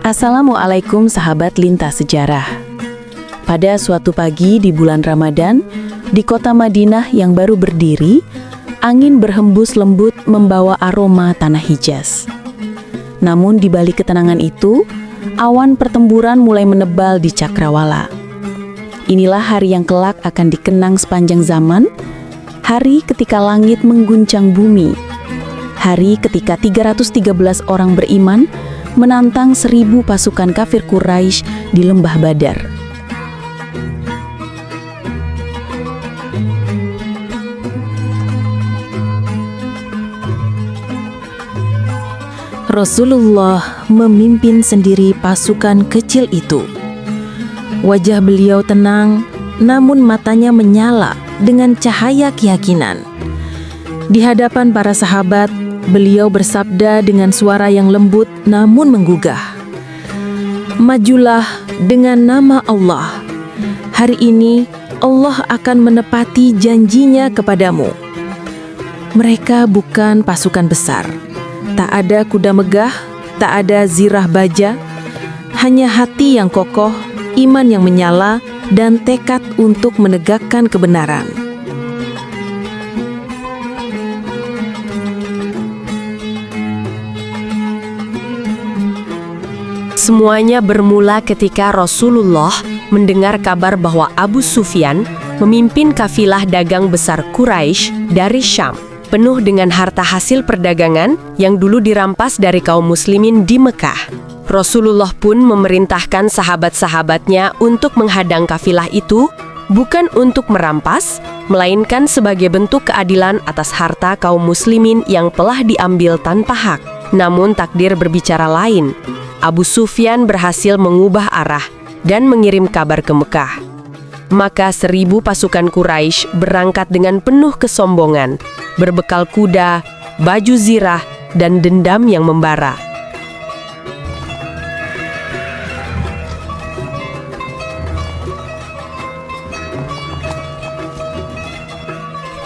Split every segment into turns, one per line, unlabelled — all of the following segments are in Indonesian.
Assalamualaikum sahabat lintas sejarah. Pada suatu pagi di bulan Ramadan, di kota Madinah yang baru berdiri, angin berhembus lembut membawa aroma tanah Hijaz. Namun di balik ketenangan itu, awan pertempuran mulai menebal di Cakrawala. Inilah hari yang kelak akan dikenang sepanjang zaman, hari ketika langit mengguncang bumi, hari ketika 313 orang beriman menantang 1000 pasukan kafir Quraisy di lembah Badar. Rasulullah memimpin sendiri pasukan kecil itu. Wajah beliau tenang, namun matanya menyala dengan cahaya keyakinan. Di hadapan para sahabat, beliau bersabda dengan suara yang lembut namun menggugah. Majulah dengan nama Allah. Hari ini Allah akan menepati janjinya kepadamu. Mereka bukan pasukan besar. Tak ada kuda megah, tak ada zirah baja. Hanya hati yang kokoh, iman yang menyala, dan tekad untuk menegakkan kebenaran.
Semuanya bermula ketika Rasulullah mendengar kabar bahwa Abu Sufyan memimpin kafilah dagang besar Quraisy dari Syam, penuh dengan harta hasil perdagangan yang dulu dirampas dari kaum muslimin di Mekah. Rasulullah pun memerintahkan sahabat-sahabatnya untuk menghadang kafilah itu, bukan untuk merampas, melainkan sebagai bentuk keadilan atas harta kaum muslimin yang telah diambil tanpa hak. Namun takdir berbicara lain. Abu Sufyan berhasil mengubah arah dan mengirim kabar ke Mekah. Maka 1000 pasukan Quraisy berangkat dengan penuh kesombongan, berbekal kuda, baju zirah, dan dendam yang membara.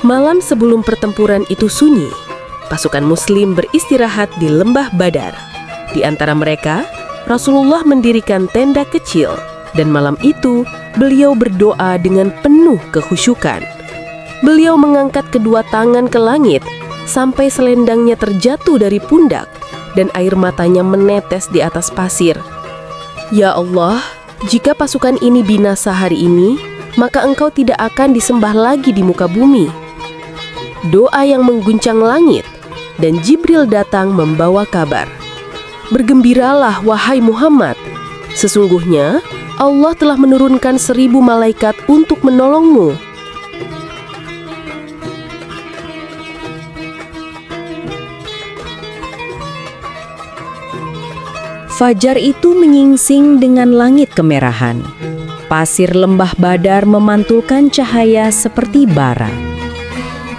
Malam sebelum pertempuran itu sunyi, pasukan Muslim beristirahat di lembah Badar. Di antara mereka, Rasulullah mendirikan tenda kecil, dan malam itu beliau berdoa dengan penuh kekhusyukan. Beliau mengangkat kedua tangan ke langit sampai selendangnya terjatuh dari pundak dan air matanya menetes di atas pasir. Ya Allah, jika pasukan ini binasa hari ini, maka Engkau tidak akan disembah lagi di muka bumi. Doa yang mengguncang langit, dan Jibril datang membawa kabar. Bergembiralah wahai Muhammad, sesungguhnya Allah telah menurunkan 1000 malaikat untuk menolongmu.
Fajar itu menyingsing dengan langit kemerahan. Pasir lembah Badar memantulkan cahaya seperti bara.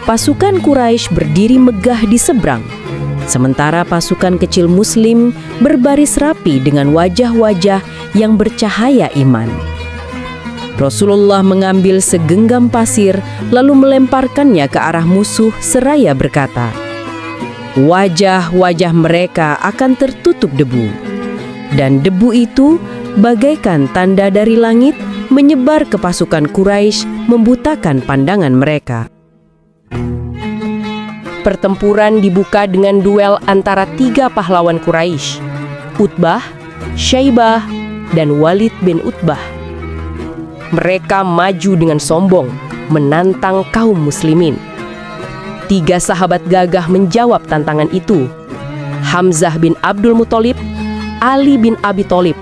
Pasukan Quraisy berdiri megah di seberang, sementara pasukan kecil Muslim berbaris rapi dengan wajah-wajah yang bercahaya iman. Rasulullah mengambil segenggam pasir lalu melemparkannya ke arah musuh seraya berkata, "Wajah-wajah mereka akan tertutup debu." Dan debu itu bagaikan tanda dari langit menyebar ke pasukan Quraisy, membutakan pandangan mereka. Pertempuran dibuka dengan duel antara 3 pahlawan Quraisy, Utbah, Syaibah, dan Walid bin Utbah. Mereka maju dengan sombong, menantang kaum muslimin. 3 sahabat gagah menjawab tantangan itu, Hamzah bin Abdul Muthalib, Ali bin Abi Thalib,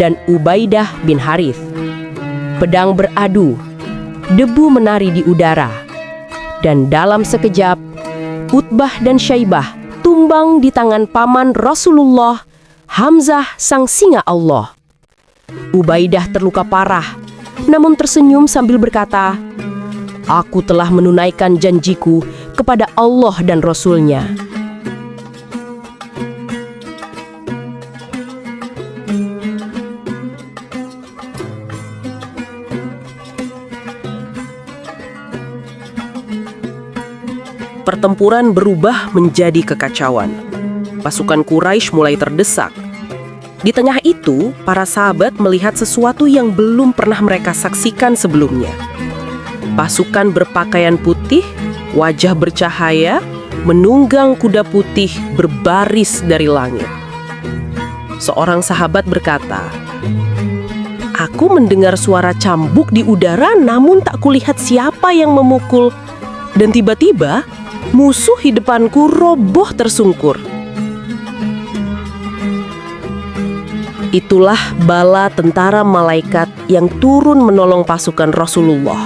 dan Ubaidah bin Harith. Pedang beradu, debu menari di udara, dan dalam sekejap, Utbah dan Syaibah tumbang di tangan paman Rasulullah, Hamzah sang singa Allah. Ubaidah terluka parah, namun tersenyum sambil berkata, "Aku telah menunaikan janjiku kepada Allah dan Rasul-Nya." Pertempuran berubah menjadi kekacauan. Pasukan Quraisy mulai terdesak. Di tengah itu, para sahabat melihat sesuatu yang belum pernah mereka saksikan sebelumnya. Pasukan berpakaian putih, wajah bercahaya, menunggang kuda putih berbaris dari langit. Seorang sahabat berkata, "Aku mendengar suara cambuk di udara namun tak kulihat siapa yang memukul. Dan tiba-tiba, musuh di depanku roboh tersungkur." Itulah bala tentara malaikat yang turun menolong pasukan Rasulullah.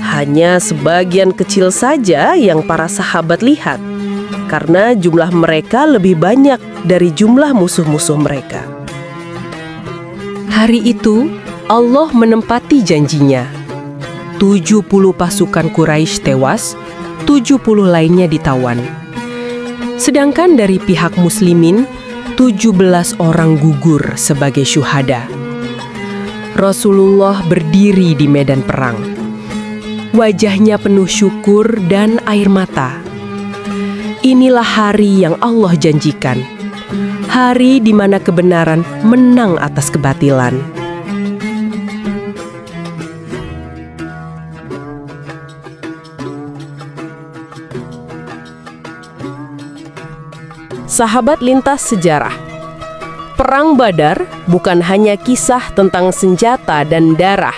Hanya sebagian kecil saja yang para sahabat lihat, karena jumlah mereka lebih banyak dari jumlah musuh-musuh mereka. Hari itu, Allah menempati janjinya. 70 pasukan Quraisy tewas, 70 lainnya ditawan. Sedangkan dari pihak muslimin, 17 orang gugur sebagai syuhada. Rasulullah berdiri di medan perang. Wajahnya penuh syukur dan air mata. Inilah hari yang Allah janjikan. Hari di mana kebenaran menang atas kebatilan. Sahabat lintas sejarah. Perang Badar bukan hanya kisah tentang senjata dan darah,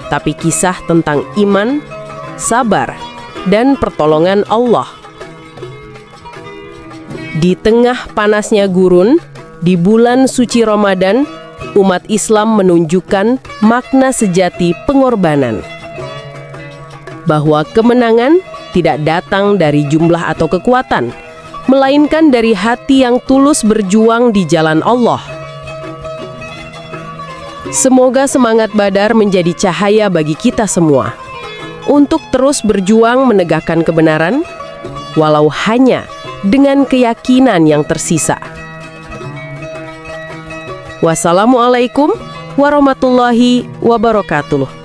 tapi kisah tentang iman, sabar, dan pertolongan Allah. Di tengah panasnya gurun, di bulan suci Ramadan, umat Islam menunjukkan makna sejati pengorbanan. Bahwa kemenangan tidak datang dari jumlah atau kekuatan, melainkan dari hati yang tulus berjuang di jalan Allah. Semoga semangat Badar menjadi cahaya bagi kita semua untuk terus berjuang menegakkan kebenaran, walau hanya dengan keyakinan yang tersisa. Wassalamualaikum warahmatullahi wabarakatuh.